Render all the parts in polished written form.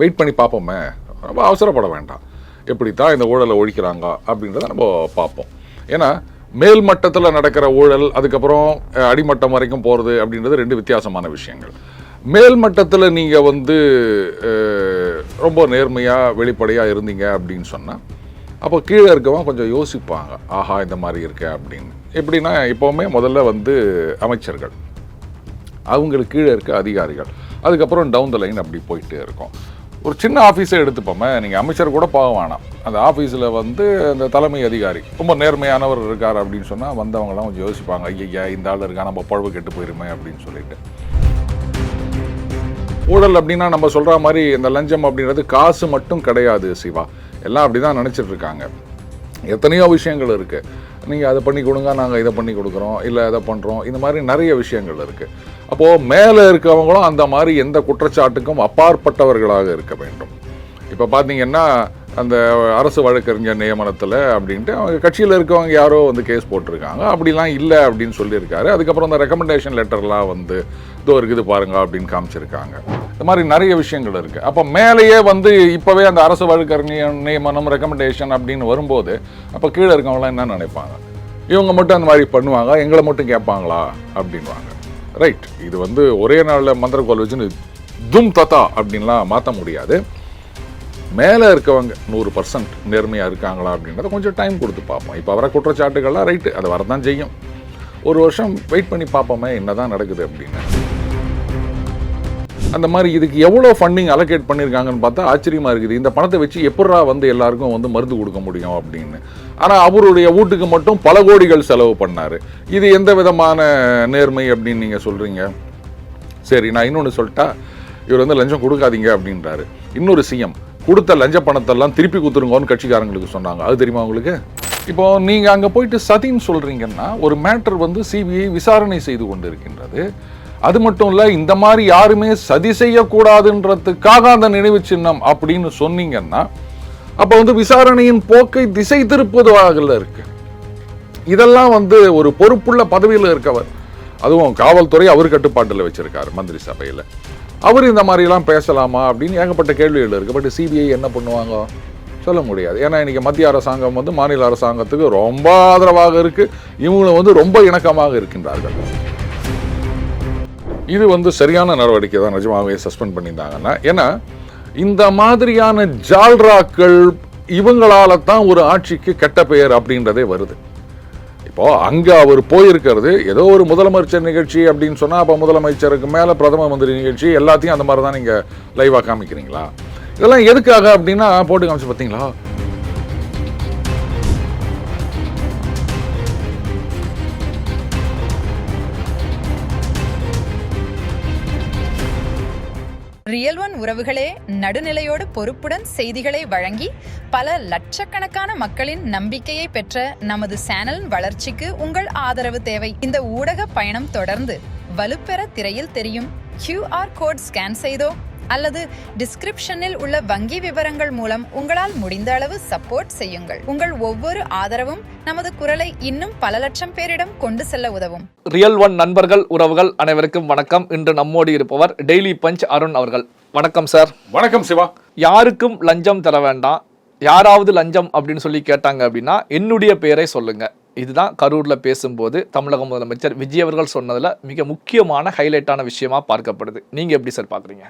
Wait பண்ணி பார்ப்போமே, ரொம்ப அவசரப்பட வேண்டாம். எப்படித்தான் இந்த ஊழலை ஒழிக்கிறாங்க அப்படின்றத நம்ம பார்ப்போம். ஏன்னா மேல் மட்டத்தில் நடக்கிற ஊழல் அதுக்கப்புறம் அடிமட்டம் வரைக்கும் போகிறது அப்படின்றது ரெண்டு வித்தியாசமான விஷயங்கள். மேல் மட்டத்தில் நீங்கள் ரொம்ப நேர்மையாக வெளிப்படையாக இருந்தீங்க அப்படின்னு சொன்னால் அப்போ கீழே இருக்கவங்க கொஞ்சம் யோசிப்பாங்க, ஆஹா இந்த மாதிரி இருக்க அப்படின்னு. எப்படின்னா எப்போவுமே முதல்ல அமைச்சர்கள், அவங்களுக்கு கீழே இருக்க அதிகாரிகள், அதுக்கப்புறம் டவுன் த லைன் அப்படி போயிட்டே இருக்கும். ஒரு சின்ன ஆஃபீஸை எடுத்துப்போமே, நீங்கள் அமைச்சர் கூட போக வேணாம், அந்த ஆஃபீஸில் அந்த தலைமை அதிகாரி ரொம்ப நேர்மையானவர் இருக்கார் அப்படின்னு சொன்னால் வந்தவங்களாம் கொஞ்சம் யோசிப்பாங்க, ஐயா இந்த ஆள் இருக்கா, நம்ம பழவு கெட்டு போயிருமே அப்படின்னு சொல்லிட்டு. ஊழல் அப்படின்னா நம்ம சொல்கிற மாதிரி இந்த லஞ்சம் அப்படின்றது காசு மட்டும் கிடையாது சிவா, எல்லாம் அப்படி தான் நினச்சிட்டு இருக்காங்க. எத்தனையோ விஷயங்கள் இருக்குது. நீங்கள் அதை பண்ணி கொடுங்க, நாங்கள் இதை பண்ணி கொடுக்குறோம், இல்லை இதை பண்ணுறோம், இந்த மாதிரி நிறைய விஷயங்கள் இருக்குது. அப்போது மேலே இருக்கவங்களும் அந்த மாதிரி எந்த குற்றச்சாட்டுக்கும் அப்பாற்பட்டவர்களாக இருக்க வேண்டும். இப்போ பார்த்தீங்கன்னா அந்த அரசு வழக்கறிஞர் நியமனத்தில் அப்படின்ட்டு அவங்க கட்சியில் இருக்கவங்க யாரோ கேஸ் போட்டிருக்காங்க, அப்படிலாம் இல்லை அப்படின்னு சொல்லியிருக்காரு. அதுக்கப்புறம் அந்த ரெக்கமெண்டேஷன் லெட்டர்லாம் இதோ இருக்குது பாருங்க அப்படின்னு காமிச்சிருக்காங்க. இந்த மாதிரி நிறைய விஷயங்கள் இருக்குது. அப்போ மேலேயே இப்போவே அந்த அரசு வழக்கறிஞர் நியமனம் ரெக்கமெண்டேஷன் அப்படின்னு வரும்போது அப்போ கீழே இருக்கவங்களாம் என்ன நினைப்பாங்க, இவங்க மட்டும் அந்த மாதிரி பண்ணுவாங்க, எங்களை மட்டும் கேட்பாங்களா அப்படின்வாங்க. ரைட், இது ஒரே நாளில் மந்திரக்கோல் வச்சுன்னு தும் தத்தா அப்படின்லாம் மாற்ற முடியாது. மேலே இருக்கவங்க 100% நேர்மையாக இருக்காங்களா அப்படின்றத கொஞ்சம் டைம் கொடுத்து பார்ப்போம். இப்போ வர குற்றச்சாட்டுகள்லாம் ரைட்டு, அதை வரதான் செய்யும். ஒரு வருஷம் வெயிட் பண்ணி பார்ப்போமே என்ன தான் நடக்குது அப்படின்னு. அந்த மாதிரி இதுக்கு எவ்வளோ ஃபண்டிங் அலோகேட் பண்ணியிருக்காங்கன்னு பார்த்தா ஆச்சரியமாக இருக்குது. இந்த பணத்தை வச்சு எப்படா எல்லாருக்கும் மருந்து கொடுக்க முடியும் அப்படின்னு. ஆனால் அவருடைய வீட்டுக்கு மட்டும் பல கோடிகள் செலவு பண்ணார். இது எந்த விதமான நேர்மை அப்படின்னு நீங்கள் சொல்கிறீங்க? சரி, நான் இன்னொன்று சொல்லிட்டா, இவர் லஞ்சம் கொடுக்காதீங்க அப்படின்றாரு. இன்னொரு சிஎம் கொடுத்த லஞ்ச பணத்தெல்லாம் திருப்பி கொடுத்துருங்கன்னு கட்சிக்காரங்களுக்கு சொன்னாங்க. அது தெரியுமா உங்களுக்கு? இப்போ நீங்கள் அங்கே போயிட்டு சதின்னு சொல்கிறீங்கன்னா ஒரு மேட்டர் சிபிஐ விசாரணை செய்து கொண்டு இருக்கின்றது. அது மட்டும் இல்லை, இந்த மாதிரி யாருமே சதி செய்யக்கூடாதுன்றதுக்காக அந்த நினைவு சின்னம் அப்படின்னு சொன்னீங்கன்னா அப்போ விசாரணையின் போக்கை திசை திருப்புவதாக இருக்கு. இதெல்லாம் ஒரு பொறுப்புள்ள பதவியில் இருக்கவர், அதுவும் காவல்துறை அவர் கட்டுப்பாட்டில் வச்சிருக்காரு மந்திரி சபையில். அவர் இந்த மாதிரிலாம் பேசலாமா அப்படின்னு ஏகப்பட்ட கேள்விகள் இருக்குது. பட் சிபிஐ என்ன பண்ணுவாங்க சொல்ல முடியாது. ஏன்னா இன்றைக்கி மத்திய அரசாங்கம் மாநில அரசாங்கத்துக்கு ரொம்ப ஆதரவாக இருக்குது, இவங்களும் ரொம்ப இணக்கமாக இருக்கின்றார்கள். இது சரியான நடவடிக்கை தான் நிஜமாகவே சஸ்பெண்ட் பண்ணியிருந்தாங்கன்னா. ஏன்னா இந்த மாதிரியான ஜால்ராக்கள் இவங்களால தான் ஒரு ஆட்சிக்கு கெட்ட பெயர் அப்படின்றதே வருது. இப்போ அங்கே அவர் போயிருக்கிறது ஏதோ ஒரு முதலமைச்சர் நிகழ்ச்சி அப்படின்னு சொன்னால் அப்போ முதலமைச்சருக்கு மேலே பிரதம மந்திரி நிகழ்ச்சி எல்லாத்தையும் அந்த மாதிரி தான் நீங்கள் லைவாக காமிக்கிறீங்களா? இதெல்லாம் எதுக்காக அப்படின்னா போட்டு காமிச்சு பார்த்தீங்களா? ரியல் ஒன் உறவுகளே, நடுநிலையோடு பொறுப்புடன் செய்திகளை வழங்கி பல லட்சக்கணக்கான மக்களின் நம்பிக்கையை பெற்ற நமது சேனலின் வளர்ச்சிக்கு உங்கள் ஆதரவு தேவை. இந்த ஊடக பயணம் தொடர்ந்து வலுப்பெற திரையில் தெரியும் QR கோட் ஸ்கேன் செய்தோ அல்லது டிஸ்கிரிப்ஷனில் உள்ள வங்கி விவரங்கள் மூலம் உங்களால் முடிந்த அளவு சப்போர்ட் செய்யுங்கள். உங்கள் ஒவ்வொரு ஆதரவும் நமது குரலை இன்னும் பல லட்சம் பேரிடம் கொண்டு செல்ல உதவும். ரியல் ஒன் நண்பர்கள் உறவுகள் அனைவருக்கும் வணக்கம். இன்று நம்மோடு இருப்பவர் டெய்லி பஞ்ச் அருண் அவர்கள். வணக்கம் சார். வணக்கம் சிவா. யாருக்கும் லஞ்சம் தர வேண்டாம், யாராவது லஞ்சம் அப்படின்னு சொல்லி கேட்டாங்க அப்படின்னா என்னுடைய பெயரை சொல்லுங்க. இதுதான் கரூரில் பேசும்போது தமிழக முதலமைச்சர் விஜய் அவர்கள் சொன்னதில் மிக முக்கியமான ஹைலைட்டான விஷயமா பார்க்கப்படுது. நீங்கள் எப்படி சார் பார்க்குறீங்க?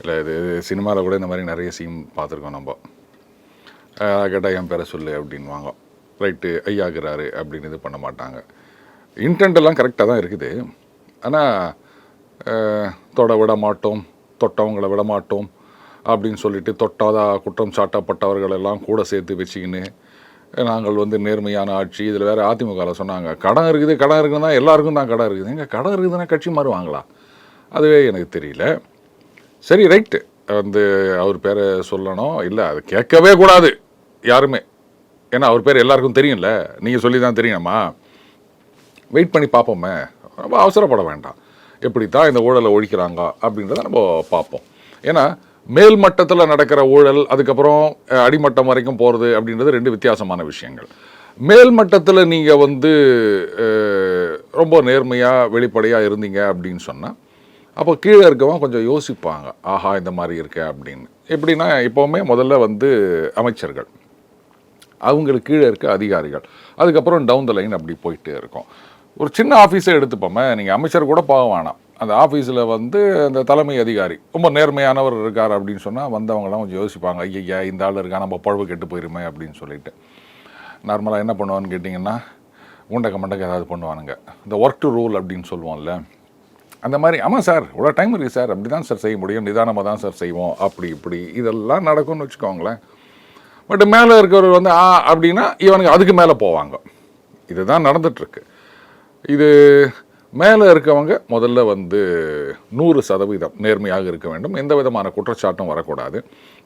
இல்லை, இது சினிமாவில் கூட இந்த மாதிரி நிறைய சீன் பார்த்துருக்கோம். நம்ம கேட்டால் என் பேரை சொல்லு அப்படின்வாங்க. ரைட்டு, ஐயாகிறாரு அப்படின்னு இது பண்ண மாட்டாங்க. இன்டென்ட் எல்லாம் கரெக்டாக தான் இருக்குது. ஆனால் தொட விட மாட்டோம், தொட்டவங்களை விட மாட்டோம் அப்படின்னு சொல்லிட்டு தொட்டாதா குற்றம் சாட்டப்பட்டவர்கள் எல்லாம் கூட சேர்த்து வச்சுக்கின்னு நாங்கள் நேர்மையான ஆட்சி. இதில் வேறு அதிமுகவில் சொன்னாங்க கடன் இருக்குது, கடன் இருக்குதுன்னா எல்லாருக்கும் தான் கடன் இருக்குது. எங்கள் கடன் இருக்குதுன்னா கட்சி மாறுவாங்களா? அதுவே எனக்கு தெரியல. சரி, ரைட்டு, அவர் பேரை சொல்லணும், இல்லை அது கேட்கவே கூடாது யாருமே. ஏன்னா அவர் பேர் எல்லாருக்கும் தெரியும்ல, நீங்கள் சொல்லி தான் தெரியணுமா? வெயிட் பண்ணி பார்ப்போமே, ரொம்ப அவசரப்பட வேண்டாம். எப்படித்தான் இந்த ஊழலை ஒழிக்கிறாங்க அப்படின்றத நம்ம பார்ப்போம். ஏன்னா மேல் மட்டத்தில் நடக்கிற ஊழல் அதுக்கப்புறம் அடிமட்டம் வரைக்கும் போகிறது அப்படின்றது ரெண்டு வித்தியாசமான விஷயங்கள். மேல் மட்டத்தில் நீங்கள் ரொம்ப நேர்மையாக வெளிப்படையாக இருந்தீங்க அப்படின்னு சொன்னால் அப்போ கீழே இருக்கவங்க கொஞ்சம் யோசிப்பாங்க, ஆஹா இந்த மாதிரி இருக்கே அப்படின்னு. எப்படின்னா எப்போவுமே முதல்ல வந்து அமைச்சர்கள், அவங்களுக்கு கீழே இருக்க அதிகாரிகள், அதுக்கப்புறம் டவுன் த லைன் அப்படி போயிட்டே இருக்கும். ஒரு சின்ன ஆஃபீஸை எடுத்துப்போமே, நீங்கள் அமைச்சர் கூட போக வேணாம், அந்த ஆஃபீஸில் வந்து அந்த தலைமை அதிகாரி ரொம்ப நேர்மையானவர் இருக்கார் அப்படின்னு சொன்னால் வந்தவங்களாம் கொஞ்சம் யோசிப்பாங்க, ஐயா இந்த ஆள் இருக்கா, நம்ம பழவு கெட்டு போயிருமே அப்படின்னு சொல்லிட்டு. நார்மலாக என்ன பண்ணுவான்னு கேட்டிங்கன்னா உண்டக்க ஏதாவது பண்ணுவானுங்க, இந்த ஒர்க் டு ரூல் அப்படின்னு சொல்லுவோம்ல, அந்த மாதிரி. ஆமாம் சார் இவ்வளோ டைம் இருக்குது சார், அப்படி தான் சார் செய்ய முடியும், நிதானமாக தான் சார் செய்வோம், அப்படி இப்படி இதெல்லாம் நடக்கும்னு வச்சுக்கோங்களேன். பட் மேலே இருக்கிறவர் வந்து அப்படின்னா இவனுக்கு அதுக்கு மேலே போவாங்க. இதுதான் நடந்துகிட்ருக்கு. இது மேலே இருக்கவங்க முதல்ல வந்து 100% நேர்மையாக இருக்க வேண்டும், எந்த விதமான குற்றச்சாட்டும் வரக்கூடாது.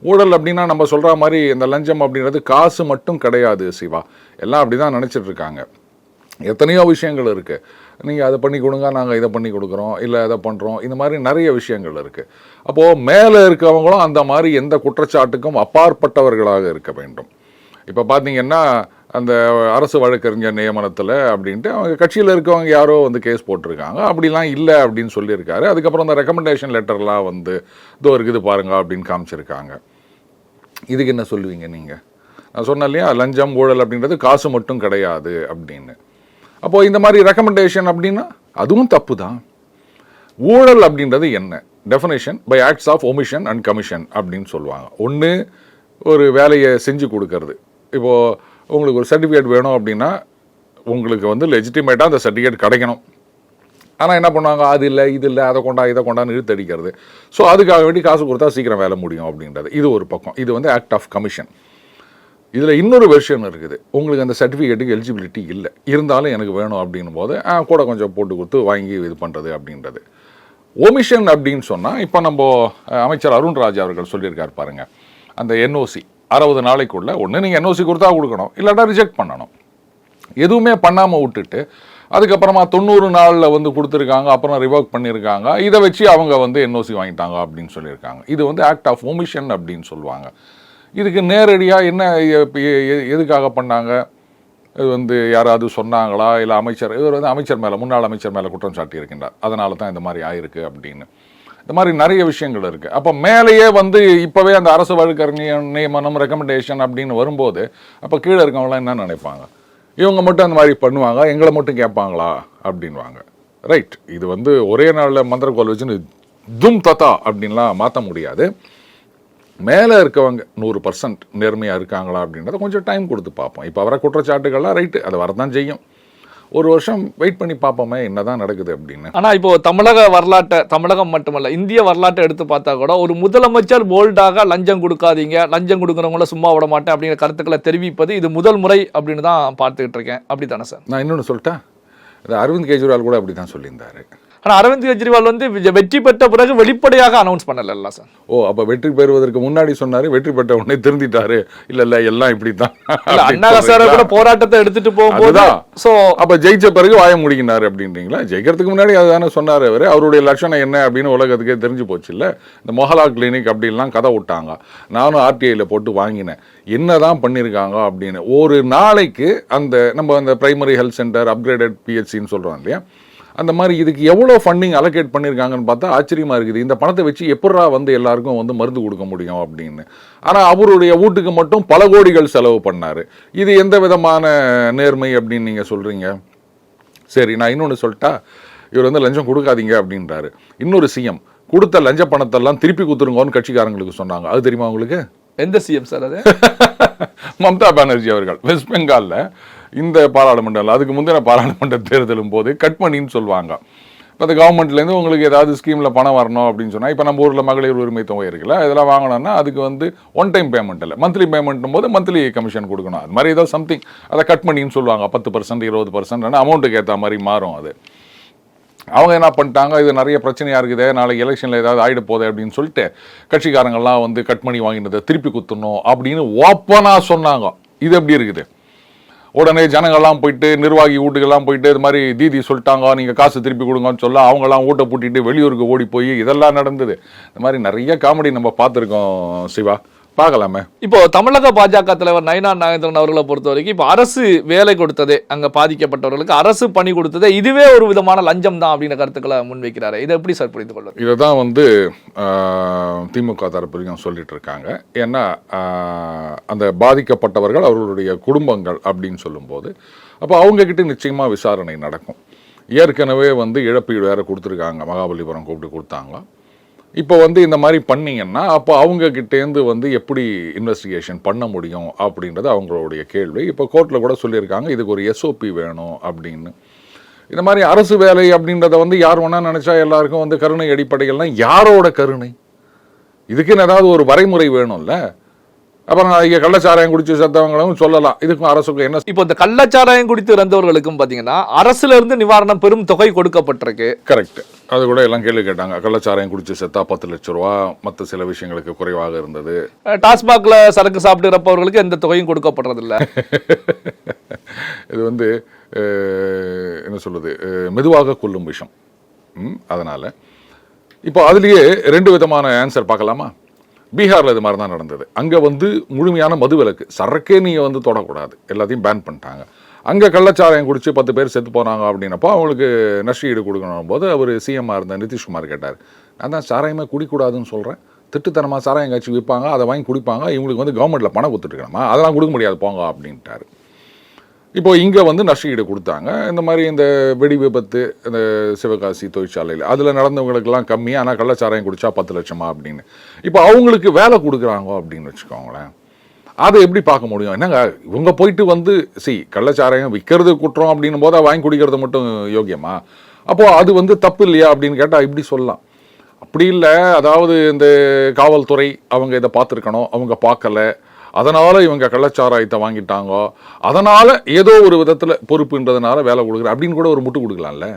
ஊழல் அப்படின்னா நம்ம சொல்கிற மாதிரி இந்த லஞ்சம் அப்படின்றது காசு மட்டும் கிடையாது சிவா, எல்லாம் அப்படி தான் நினச்சிட்ருக்காங்க. எத்தனையோ விஷயங்கள் இருக்குது, நீங்கள் அதை பண்ணி கொடுங்க, நாங்கள் இதை பண்ணி கொடுக்குறோம், இல்லை இதை பண்ணுறோம், இந்த மாதிரி நிறைய விஷயங்கள் இருக்குது. அப்போது மேலே இருக்கவங்களும் அந்த மாதிரி எந்த குற்றச்சாட்டுக்கும் அப்பாற்பட்டவர்களாக இருக்க வேண்டும். இப்போ பார்த்தீங்கன்னா அந்த அரசு வழக்கறிஞர் நியமனத்தில் அப்படின்ட்டு அவங்க கட்சியில் இருக்கவங்க யாரோ வந்து கேஸ் போட்டிருக்காங்க, அப்படிலாம் இல்லை அப்படின்னு சொல்லியிருக்காரு. அதுக்கப்புறம் அந்த ரெக்கமெண்டேஷன் லெட்டர்லாம் வந்து இதோ இருக்குது பாருங்க அப்படின்னு காமிச்சிருக்காங்க. இதுக்கு என்ன சொல்லுவீங்க நீங்கள்? நான் சொன்னேன் இல்லையா, லஞ்சம் ஊழல் அப்படின்றது காசு மட்டும் கிடையாது அப்படின்னு. அப்போது இந்த மாதிரி ரெக்கமெண்டேஷன் அப்படின்னா அதுவும் தப்பு தான். ஊழல் அப்படின்றது என்ன? Definition by acts of omission and commission அப்படின்னு சொல்லுவாங்க. ஒன்று ஒரு வேலையை செஞ்சு கொடுக்கறது. இப்போது உங்களுக்கு ஒரு சர்டிஃபிகேட் வேணும் அப்படின்னா உங்களுக்கு வந்து லெஜிட்டிமேட்டாக அந்த சர்டிஃபிகேட் கிடைக்கணும். ஆனால் என்ன பண்ணுவாங்க, அது இல்லை இது இல்லை, அதை கொண்டான்னு இழுத்தடிக்கிறது. ஸோ அதுக்காக வேண்டி காசு கொடுத்தா சீக்கிரம் வேலை முடியும் அப்படின்றது இது ஒரு பக்கம். இது வந்து ஆக்ட் ஆஃப் கமிஷன். இதில் இன்னொரு வெர்ஷன் இருக்குது, உங்களுக்கு அந்த சர்டிஃபிகேட்டுக்கு எலிஜிபிலிட்டி இல்லை, இருந்தாலும் எனக்கு வேணும் அப்படின்னும் போது கூட கொஞ்சம் போட்டு கொடுத்து வாங்கி இது பண்ணுறது அப்படின்றது. ஒமிஷன் அப்படின்னு சொன்னால் இப்போ நம்ம அமைச்சர் அருண்ராஜ் அவர்கள் சொல்லியிருக்கார் பாருங்க, அந்த என்ஓசி 60 நாளைக்குள்ளே ஒன்று நீங்கள் என்ஓசி கொடுத்தா கொடுக்கணும், இல்லாட்டா ரிஜெக்ட் பண்ணணும். எதுவுமே பண்ணாமல் விட்டுட்டு அதுக்கப்புறமா 90 நாளில் வந்து கொடுத்துருக்காங்க, அப்புறம் ரிவோக் பண்ணியிருக்காங்க, இதை வச்சு அவங்க வந்து என்ஓசி வாங்கிட்டாங்க அப்படின்னு சொல்லியிருக்காங்க. இது வந்து ஆக்ட் ஆஃப் ஒமிஷன் அப்படின்னு சொல்லுவாங்க. இதுக்கு நேரடியாக என்ன எதுக்காக பண்ணாங்க, இது வந்து யாராவது சொன்னாங்களா, இல்லை அமைச்சர், இவர் வந்து அமைச்சர் மேலே, முன்னாள் அமைச்சர் மேலே குற்றம் சாட்டி இருக்கின்றார், அதனால தான் இந்த மாதிரி ஆயிருக்கு அப்படின்னு. இந்த மாதிரி நிறைய விஷயங்கள் இருக்குது. அப்போ மேலேயே வந்து இப்போவே அந்த அரசு வழக்கறிஞர் நியமனம் ரெக்கமெண்டேஷன் அப்படின்னு வரும்போது அப்போ கீழே இருக்கவங்களாம் என்ன நினைப்பாங்க, இவங்க மட்டும் அந்த மாதிரி பண்ணுவாங்க, எங்களை மட்டும் கேட்பாங்களா அப்படின்வாங்க. ரைட், இது வந்து ஒரே நாளில் மந்திரக்கோல் வச்சுன்னு தும் தத்தா அப்படின்லாம் மாற்ற முடியாது. மேலே இருக்கவங்க 100% நேர்மையாக இருக்காங்களா அப்படின்றத கொஞ்சம் டைம் கொடுத்து பார்ப்போம். இப்போ வர குற்றச்சாட்டுகள்லாம் ரைட்டு, அது வரதான் செய்யும். ஒரு வருஷம் வெயிட் பண்ணி பார்ப்போமே என்னதான் நடக்குது அப்படின்னு. ஆனால் இப்போ தமிழக வரலாற்றை, தமிழகம் மட்டுமல்ல இந்திய வரலாற்றை எடுத்து பார்த்தா கூட ஒரு முதலமைச்சர் போல்டாக லஞ்சம் கொடுக்காதீங்க, லஞ்சம் கொடுக்குறவங்கள சும்மா விட மாட்டேன் அப்படிங்கிற கருத்துக்களை தெரிவிப்பது இது முதல் முறை அப்படின்னு தான் பார்த்துக்கிட்டு இருக்கேன். அப்படி தானே சார்? நான் இன்னொன்று சொல்லிட்டேன், இது அரவிந்த் கெஜ்ரிவால் கூட அப்படி தான் சொல்லியிருந்தாரு. ஆனால் அரவிந்த் கெஜ்ரிவால் வந்து வெற்றி பெற்ற பிறகு வெளிப்படையாக அனௌன்ஸ் பண்ணல சார். அப்போ வெற்றி பெறுவதற்கு முன்னாடி சொன்னாரு, வெற்றி பெற்ற உடனே திருந்திட்டாரு. இல்ல எல்லாம் இப்படி தான். அண்ணா சார் கூட போராட்டத்தை எடுத்துட்டு போகும்போது சோ அப்ப ஜெயிச்ச பிறகு வாய முடிக்கினாரு அப்படின்றீங்களா? ஜெயிக்கிறதுக்கு முன்னாடி அதுதானே சொன்னாரு அவரு. அவருடைய லட்சணம் என்ன அப்படின்னு உலகத்துக்கே தெரிஞ்சு போச்சு இல்ல. இந்த மொஹலா கிளினிக் அப்படின்லாம் கதை விட்டாங்க, நானும் ஆர்டிஐல போட்டு வாங்கினேன், என்னதான் பண்ணியிருக்காங்க அப்படின்னு. ஒரு நாளைக்கு அந்த நம்ம அந்த பிரைமரி ஹெல்த் சென்டர் அப்கிரேடட் பிஹெச்சின்னு சொல்றோம் இல்லையா, அந்த மாதிரி இதுக்கு எவ்வளோ ஃபண்டிங் அலோகேட் பண்ணியிருக்காங்கன்னு பார்த்தா ஆச்சரியமாக இருக்குது. இந்த பணத்தை வச்சு எப்படா வந்து எல்லாருக்கும் வந்து மருந்து கொடுக்க முடியும் அப்படின்னு. ஆனால் அவருடைய வீட்டுக்கு மட்டும் பல கோடிகள் செலவு பண்ணார். இது எந்த விதமான நேர்மை அப்படின்னு நீங்கள் சொல்கிறீங்க? சரி, நான் இன்னொன்று சொல்லிட்டா, இவர் வந்து லஞ்சம் கொடுக்காதீங்க அப்படின்றாரு. இன்னொரு சிஎம் கொடுத்த லஞ்ச பணத்தெல்லாம் திருப்பி கொடுத்துருங்கன்னு கட்சிக்காரங்களுக்கு சொன்னாங்க. அது தெரியுமா உங்களுக்கு? எந்த சிஎம் சார் அது? மம்தா பானர்ஜி அவர்கள் வெஸ்ட் பெங்காலில் இந்த பாராளுமன்றம், அதுக்கு முந்தின பாராளுமன்ற தேர்தலும் போது கட் பண்ணின்னு சொல்லுவாங்க. இப்போ அந்த கவர்மெண்ட்லேருந்து உங்களுக்கு ஏதாவது ஸ்கீமில் பணம் வரணும் அப்படின்னு சொன்னால், இப்போ நம்ம ஊரில் மகளிர் உரிமை தொகை இருக்குல்ல, இதெல்லாம் வாங்கணும்னா அதுக்கு வந்து ஒன் டைம் பேமெண்ட் இல்லை, மந்த்லி பேமெண்ட்டும் போது மந்த்லி கமிஷன் கொடுக்கணும். அது மாதிரி ஏதோ சம்திங் அதை கட் பண்ணின்னு சொல்லுவாங்க. 10% 20% அமௌண்ட்டுக்கு ஏற்ற மாதிரி மாறும் அது. அவங்க என்ன பண்ணிட்டாங்க, இது நிறைய பிரச்சனையாக இருக்குது, நாளைக்கு எலெக்ஷனில் ஏதாவது ஆகிட போகுது அப்படின்னு சொல்லிட்டு கட்சிக்காரங்கள்லாம் வந்து கட் பண்ணி வாங்கினதை திருப்பி குத்தணும் அப்படின்னு ஓப்பனாக சொன்னாங்க. இது எப்படி இருக்குது? உடனே ஜனங்கள்லாம் போயிட்டு நிர்வாகி வீட்டுக்கெல்லாம் போயிட்டு இது மாதிரி தீதி சொல்லிட்டாங்க, நீங்கள் காசு திருப்பி கொடுங்கன்னு சொல்ல அவங்களாம் வீட்டை பூட்டிட்டு வெளியூருக்கு ஓடி போய் இதெல்லாம் நடந்தது. இந்த மாதிரி நிறைய காமெடி நம்ம பார்த்துருக்கோம் சிவா. பார்க்கலாமே. இப்போ தமிழக பாஜக தலைவர் நயினார் நாகேந்திரன் அவர்களை பொறுத்த வரைக்கும் இப்போ அரசு வேலை கொடுத்ததே, அங்க பாதிக்கப்பட்டவர்களுக்கு அரசு பணி கொடுத்ததே இதுவே ஒரு விதமான லஞ்சம் தான் அப்படின்ற கருத்துக்களை முன்வைக்கிறாரு. இதை எப்படி சார் புரிந்து கொள்வது? இதை தான் வந்து திமுக தரப்புலையும் சொல்லிட்டு இருக்காங்க. ஏன்னா அந்த பாதிக்கப்பட்டவர்கள் அவர்களுடைய குடும்பங்கள் அப்படின்னு சொல்லும்போது அப்போ அவங்கக்கிட்ட நிச்சயமாக விசாரணை நடக்கும். ஏற்கனவே வந்து இழப்பீடு வேறு கொடுத்துருக்காங்க, மகாபலிபுரம் கூப்பிட்டு கொடுத்தாங்க. இப்போ வந்து இந்த மாதிரி பண்ணிங்கன்னா அப்போ அவங்கக்கிட்டேருந்து வந்து எப்படி இன்வெஸ்டிகேஷன் பண்ண முடியும் அப்படின்றது அவங்களுடைய கேள்வி. இப்போ கோர்ட்டில் கூட சொல்லியிருக்காங்க இதுக்கு ஒரு எஸ்ஓபி வேணும் அப்படின்னு. இந்த மாதிரி அரசு வேலை அப்படின்றத வந்து யார் வேணால் நினச்சா எல்லாருக்கும் வந்து கருணை அடிப்படைகள்னால் யாரோட கருணை? இதுக்குன்னு ஏதாவது ஒரு வரைமுறை வேணும்ல. அப்புறம் இங்கே கள்ளச்சாராயம் குடிச்சு செத்தவங்களும் சொல்லலாம், இதுக்கும் அரசுக்கும் என்ன? இப்போ இந்த கள்ளச்சாராயம் குடித்து இறந்தவர்களுக்கும் பார்த்தீங்கன்னா அரசுல இருந்து நிவாரணம் பெரும் தொகை கொடுக்கப்பட்டிருக்கு. கரெக்ட். அது கூட எல்லாம் கேள்வி கேட்டாங்க. கள்ளச்சாராயம் குடிச்சு செத்தா 10 லட்சம் ரூபா, மற்ற சில விஷயங்களுக்கு குறைவாக இருந்தது. டாஸ்மாக்ல சரக்கு சாப்பிட்டுறப்பவர்களுக்கு எந்த தொகையும் கொடுக்கப்படுறதில்ல. இது வந்து என்ன சொல்லுது, மெதுவாக கொல்லும் விஷயம். அதனால இப்போ அதுலேயே 2 விதமான ஆன்சர் பார்க்கலாமா? பீகாரில் இது மாதிரி தான் நடந்தது. அங்கே வந்து முழுமையான மதுவிலக்கு, சரக்கே நீங்கள் வந்து தொடக்கூடாது, எல்லாத்தையும் பேன் பண்ணிட்டாங்க. அங்கே கள்ளச்சாராயம் குடிச்சு 10 பேர் செத்து போனாங்க அப்படின்னப்போ அவங்களுக்கு நஷ்டஈடு கொடுக்கணும் போது அவர் சிஎம்மாக இருந்த நிதிஷ்குமார் கேட்டார், நான் தான் சாராயமே குடிக்கூடாதுன்னு சொல்கிறேன், திட்டுத்தனமாக சாராயம் காய்ச்சி விற்பாங்க, அதை வாங்கி குடிப்பாங்க, இவங்களுக்கு வந்து கவர்மெண்ட்டில் பணம் கொடுத்துட்டுருக்கணுமா, அதெல்லாம் கொடுக்க முடியாது போங்க அப்படின்ட்டார். இப்போ இங்கே வந்து நஷ்டஈடு கொடுத்தாங்க. இந்த மாதிரி இந்த வெடி விபத்து, இந்த சிவகாசி தொழிற்சாலையில் அதில் நடந்தவங்களுக்கெல்லாம் கம்மி, ஆனால் கள்ளச்சாராயம் குடித்தா 10 லட்சமா அப்படின்னு. இப்போ அவங்களுக்கு வேலை கொடுக்குறாங்க அப்படின்னு வச்சுக்கோங்களேன், அதை எப்படி பார்க்க முடியும்? என்னங்க இவங்க போயிட்டு வந்து கள்ளச்சாராயம் விற்கிறது குற்றம் அப்படின்னும் போது வாங்கி குடிக்கிறது மட்டும் யோகியமா? அப்போது அது வந்து தப்பு இல்லையா அப்படின்னு கேட்டால் இப்படி சொல்லலாம். அப்படி இல்லை, அதாவது இந்த காவல்துறை அவங்க இதை பார்த்துருக்கணும், அவங்க பார்க்கல, அதனால் இவங்க கள்ளச்சாராயத்தை வாங்கிட்டாங்க, அதனால் ஏதோ ஒரு விதத்தில் பொறுப்புன்றதுனால வேலை கொடுக்குற அப்படின்னு கூட ஒரு முட்டு கொடுக்கலாம்ல.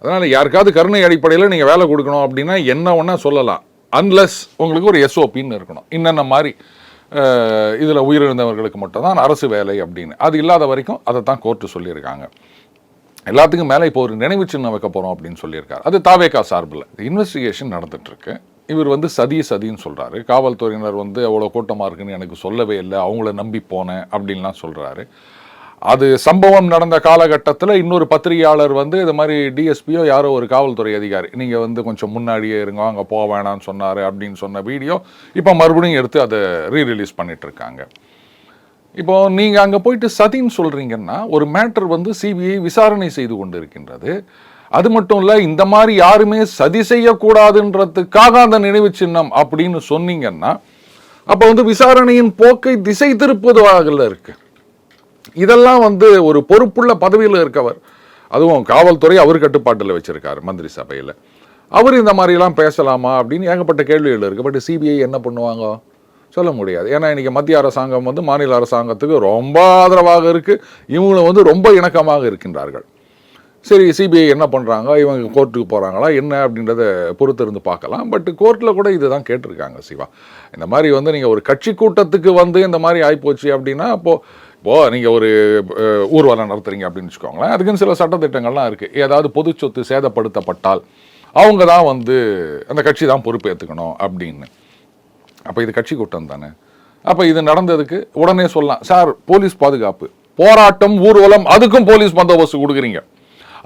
அதனால் யாருக்காவது கருணை அடிப்படையில் நீங்கள் வேலை கொடுக்கணும் அப்படின்னா என்ன ஒன்றா சொல்லலாம், அன்லெஸ் உங்களுக்கு ஒரு எஸ்ஓபின்னு இருக்கணும். இன்னென்ன மாதிரி இதில் உயிரிழந்தவர்களுக்கு மட்டும் தான் அரசு வேலை அப்படின்னு. அது இல்லாத வரைக்கும் அதை தான் கோர்ட்டு சொல்லியிருக்காங்க. எல்லாத்துக்கும் மேலே இப்போ ஒரு நினைவு சின்னம் வைக்க போகிறோம் அப்படின்னு சொல்லியிருக்காரு. அது தாவேகா சார்பில் இன்வெஸ்டிகேஷன் நடந்துட்டுருக்கு. இவர் வந்து சதின்னு சொல்கிறாரு. காவல்துறையினர் வந்து அவ்வளோ கூட்டமாக இருக்குன்னு எனக்கு சொல்லவே இல்லை, அவங்கள நம்பி போனேன் அப்படின்லாம் சொல்கிறாரு. அது சம்பவம் நடந்த காலகட்டத்தில் இன்னொரு பத்திரிகையாளர் வந்து இது மாதிரி டிஎஸ்பியோ யாரோ ஒரு காவல்துறை அதிகாரி, நீங்கள் வந்து கொஞ்சம் முன்னாடியே இருங்க, அங்கே போக வேணான்னு சொன்னார் அப்படின்னு சொன்ன வீடியோ இப்போ மறுபடியும் எடுத்து அதை ரீரிலீஸ் பண்ணிகிட்ருக்காங்க. இப்போ நீங்கள் அங்கே போயிட்டு சதின்னு சொல்கிறீங்கன்னா ஒரு மேட்டர் வந்து சிபிஐ விசாரணை செய்து கொண்டு இருக்கின்றது. அது மட்டும் இல்லை, இந்த மாதிரி யாருமே சதி செய்யக்கூடாதுன்றதுக்காக அந்த நினைவு சின்னம் அப்படின்னு சொன்னீங்கன்னா அப்போ வந்து விசாரணையின் போக்கை திசை திருப்புவதாக இருக்கு. இதெல்லாம் வந்து ஒரு பொறுப்புள்ள பதவியில் இருக்கவர், அதுவும் காவல்துறை அவர் கட்டுப்பாட்டில் வச்சிருக்காரு மந்திரி சபையில், அவர் இந்த மாதிரிலாம் பேசலாமா அப்படின்னு ஏகப்பட்ட கேள்விகள் இருக்குது. பட் சிபிஐ என்ன பண்ணுவாங்க சொல்ல முடியாது. ஏன்னா இன்றைக்கி மத்திய அரசாங்கம் வந்து மாநில அரசாங்கத்துக்கு ரொம்ப ஆதரவாக இருக்குது, இவங்களும் வந்து ரொம்ப இணக்கமாக இருக்கின்றார்கள். சரி, சிபிஐ என்ன பண்ணுறாங்க, இவங்க கோர்ட்டுக்கு போகிறாங்களா என்ன அப்படின்றத பொறுத்து இருந்து பார்க்கலாம். பட் கோர்ட்டில் கூட இதை தான் கேட்டிருக்காங்க சிவா. இந்த மாதிரி வந்து நீங்கள் ஒரு கட்சி கூட்டத்துக்கு வந்து இந்த மாதிரி ஆகிப்போச்சு அப்படின்னா இப்போது நீங்கள் ஒரு ஊர்வலம் நடத்துறீங்க அப்படின்னு வச்சுக்கோங்களேன், அதுக்குன்னு சில சட்டத்திட்டங்கள்லாம் இருக்குது. ஏதாவது பொது சொத்து சேதப்படுத்தப்பட்டால் அவங்க தான் வந்து அந்த கட்சி தான் பொறுப்பேற்றுக்கணும் அப்படின்னு. அப்போ இது கட்சி கூட்டம் தானே. அப்போ இது நடந்ததுக்கு உடனே சொல்லலாம், சார் போலீஸ் பாதுகாப்பு, போராட்டம், ஊர்வலம், அதுக்கும் போலீஸ் பந்தோபஸ்து கொடுக்குறீங்க,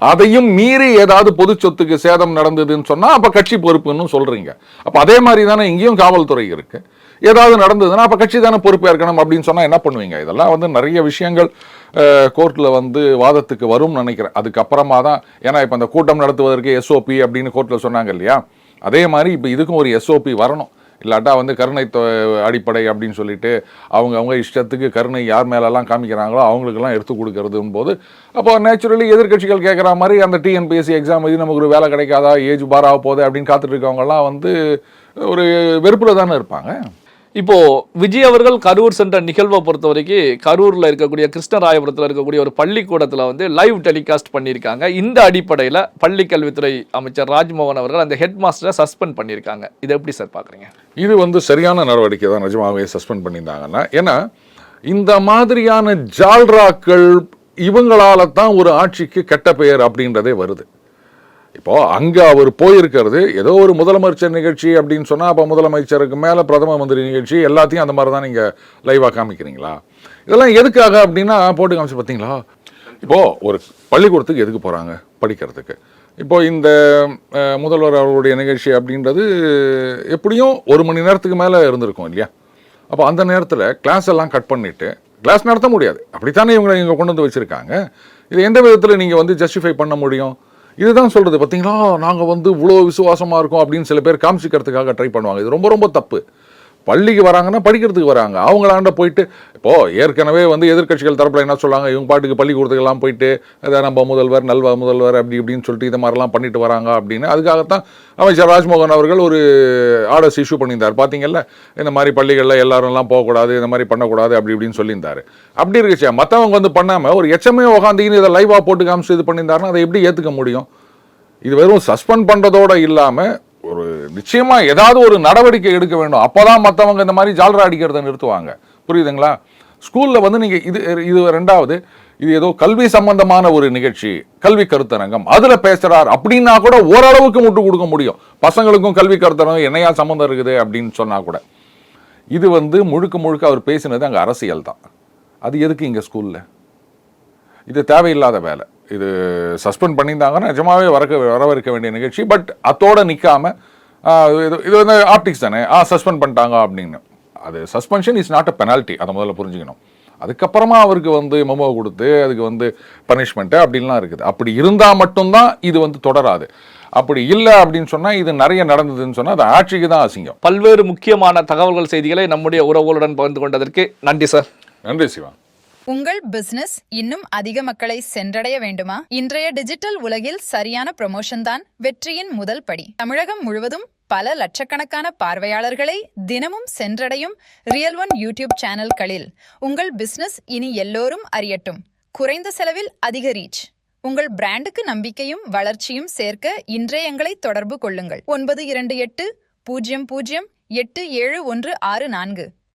அதையும் மீறி ஏதாவது பொது சொத்துக்கு சேதம் நடந்ததுன்னு சொன்னால் அப்போ கட்சி பொறுப்புன்னு சொல்கிறீங்க. அப்போ அதே மாதிரி தானே இங்கேயும் காவல்துறை இருக்குது. ஏதாவது நடந்ததுன்னா அப்போ கட்சி தானே பொறுப்பாக இருக்கணும் அப்படின்னு சொன்னால் என்ன பண்ணுவீங்க? இதெல்லாம் வந்து நிறைய விஷயங்கள் கோர்ட்டில் வந்து வாதத்துக்கு வரும்னு நினைக்கிறேன். அதுக்கப்புறமா தான், ஏன்னா இப்போ அந்த கூட்டம் நடத்துவதற்கு எஸ்ஓபி அப்படின்னு கோர்ட்டில் சொன்னாங்க இல்லையா, அதே மாதிரி இப்போ இதுக்கும் ஒரு எஸ்ஓபி வரணும். இல்லாட்டா வந்து கருணை அடிப்படை அப்படின்னு சொல்லிட்டு அவங்க இஷ்டத்துக்கு கருணை யார் மேலெல்லாம் காமிக்கிறாங்களோ அவங்களுக்கெல்லாம் எடுத்து கொடுக்கறதும் போது அப்போ நேச்சுரலி எதிர்கட்சிகள் கேட்குற மாதிரி அந்த டிஎன்பிஎஸ்சி எக்ஸாம் எழுதி நமக்கு ஒரு வேலை கிடைக்காதா, ஏஜ் பார் ஆக போகுது அப்படின்னு காத்துட்டு இருக்கவங்கலாம் வந்து ஒரு வெறுப்பில் தானே இருப்பாங்க. இப்போ விஜய் அவர்கள் கரூர் சென்ற நிகழ்வை பொறுத்த வரைக்கும் கரூர்ல இருக்கக்கூடிய கிருஷ்ணராயபுரத்தில் இருக்கக்கூடிய ஒரு பள்ளிக்கூடத்தில் வந்து லைவ் டெலிகாஸ்ட் பண்ணியிருக்காங்க. இந்த அடிப்படையில் பள்ளிக்கல்வித்துறை அமைச்சர் ராஜ்மோகன் அவர்கள் அந்த ஹெட் மாஸ்டரை சஸ்பெண்ட் பண்ணியிருக்காங்க. இதை எப்படி சார் பார்க்குறீங்க? இது வந்து சரியான நடவடிக்கை தான், நிஜமாகவே சஸ்பெண்ட் பண்ணியிருந்தாங்கன்னா. ஏன்னா இந்த மாதிரியான ஜால்ராக்கள் இவங்களால தான் ஒரு ஆட்சிக்கு கெட்ட பெயர் அப்படின்றதே வருது. இப்போது அங்கே அவர் போயிருக்கிறது ஏதோ ஒரு முதலமைச்சர் நிகழ்ச்சி அப்படின்னு சொன்னால் அப்போ முதலமைச்சருக்கு மேலே பிரதம மந்திரி நிகழ்ச்சி எல்லாத்தையும் அந்த மாதிரி தான் நீங்கள் லைவாக காமிக்கிறீங்களா? இதெல்லாம் எதுக்காக அப்படின்னா போட்டு காமிச்சு பார்த்தீங்களா? இப்போது ஒரு பள்ளிக்கூடத்துக்கு எதுக்கு போகிறாங்க? படிக்கிறதுக்கு. இப்போது இந்த முதல்வர் அவர்களுடைய நிகழ்ச்சி அப்படின்றது எப்படியும் 1 மணி நேரத்துக்கு மேலே இருந்திருக்கும் இல்லையா? அப்போ அந்த நேரத்தில் கிளாஸ் எல்லாம் கட் பண்ணிவிட்டு கிளாஸ் நடத்த முடியாது. அப்படித்தானே இவங்க கொண்டு வந்து வச்சுருக்காங்க. இது எந்த விதத்தில் நீங்கள் வந்து ஜஸ்டிஃபை பண்ண முடியும்? இதுதான் சொல்கிறது பார்த்தீங்களா, நாங்கள் வந்து இவ்வளோ விசுவாசமாக இருக்கோம் அப்படின்னு சில பேர் காமிச்சிக்கிறதுக்காக ட்ரை பண்ணுவாங்க. இது ரொம்ப ரொம்ப தப்பு. பள்ளிக்கு வராங்கன்னா படிக்கிறதுக்கு வராங்க. அவங்களாண்ட போயிட்டு இப்போது ஏற்கனவே வந்து எதிர்க்கட்சிகள் தரப்பில் என்ன சொல்கிறாங்க, இவங்க பாட்டுக்கு பள்ளிக்கூடத்துக்கெல்லாம் போயிட்டு அதை நம்ம முதல்வர் முதல்வர் அப்படி இப்படின்னு சொல்லிட்டு இது மாதிரிலாம் பண்ணிட்டு வராங்க அப்படின்னு. அதுக்காகத்தான் அமைச்சர் ராஜ்மோகன் அவர்கள் ஒரு ஆர்டர்ஸ் இஷ்யூ பண்ணியிருந்தார். பார்த்தீங்கல்ல, இந்த மாதிரி பள்ளிகளில் எல்லாரும்லாம் போகக்கூடாது, இந்த மாதிரி பண்ணக்கூடாது அப்படி இப்படின்னு சொல்லியிருந்தார். அப்படி இருக்குச்சா மற்றவங்க வந்து பண்ணாமல் ஒரு எச்சமே உட்காந்துக்கின்னு இதை லைவாக போட்டு காமிச்சு இது பண்ணியிருந்தாருன்னா அதை எப்படி ஏற்றுக்க முடியும்? இது வெறும் சஸ்பெண்ட் பண்ணுறதோடு இல்லாமல் ஒரு நிச்சயமாக ஏதாவது ஒரு நடவடிக்கை எடுக்க வேண்டும். அப்போ தான் மற்றவங்க இந்த மாதிரி ஜால்ரா அடிக்கிறத நிறுத்துவாங்க. புரியுதுங்களா? ஸ்கூலில் வந்து நீங்கள் இது ரெண்டாவது, இது ஏதோ கல்வி சம்பந்தமான ஒரு நிகழ்ச்சி, கல்வி கருத்தரங்கம், அதில் பேசுகிறார் அப்படின்னா கூட ஓரளவுக்கு முட்டு கொடுக்க முடியும். பசங்களுக்கும் கல்வி கருத்தரங்கம் என்னையா சம்மந்தம் இருக்குது அப்படின்னு சொன்னால் கூட. இது வந்து முழுக்க முழுக்க அவர் பேசினது அங்கே அரசியல் தான். அது எதுக்கு இங்கே ஸ்கூலில்? இது தேவையில்லாத வேலை. இது சஸ்பெண்ட் பண்ணியிருந்தாங்கன்னா நிஜமாவே வரவிருக்க வேண்டிய நிகழ்ச்சி. பட் அதோட நிற்காம இது வந்து ஆப்டிக்ஸ் தானே, சஸ்பெண்ட் பண்ணிட்டாங்க அப்படின்னு. அது suspension is not a penalty. அதை முதல்ல புரிஞ்சுக்கணும். அதுக்கப்புறமா அவருக்கு வந்து மெமோ கொடுத்து அதுக்கு வந்து பனிஷ்மெண்ட்டு அப்படின்லாம் இருக்குது. அப்படி இருந்தால் மட்டும்தான் இது வந்து தொடராது. அப்படி இல்லை அப்படின்னு சொன்னால் இது நிறைய நடந்ததுன்னு சொன்னால் அது ஆட்சிக்கு தான் அசிங்கம். பல்வேறு முக்கியமான தகவல்கள் செய்திகளை நம்முடைய உறவுகளுடன் பகிர்ந்து கொண்டதற்கு நன்றி சார். நன்றி சிவா. உங்கள் பிசினஸ் இன்னும் அதிக மக்களை சென்றடைய வேண்டுமா? இன்றைய டிஜிட்டல் உலகில் சரியான ப்ரமோஷன் தான் வெற்றியின் முதல் படி. தமிழகம் முழுவதும் பல லட்சக்கணக்கான பார்வையாளர்களை தினமும் சென்றடையும் ரியல் ஒன் யூடியூப் சேனல்களில் உங்கள் பிசினஸ் இனி எல்லோரும் அறியட்டும். குறைந்த செலவில் அதிக ரீச். உங்கள் பிராண்டுக்கு நம்பிக்கையும் வளர்ச்சியும் சேர்க்க இன்றே எங்களை தொடர்பு கொள்ளுங்கள். 9280087164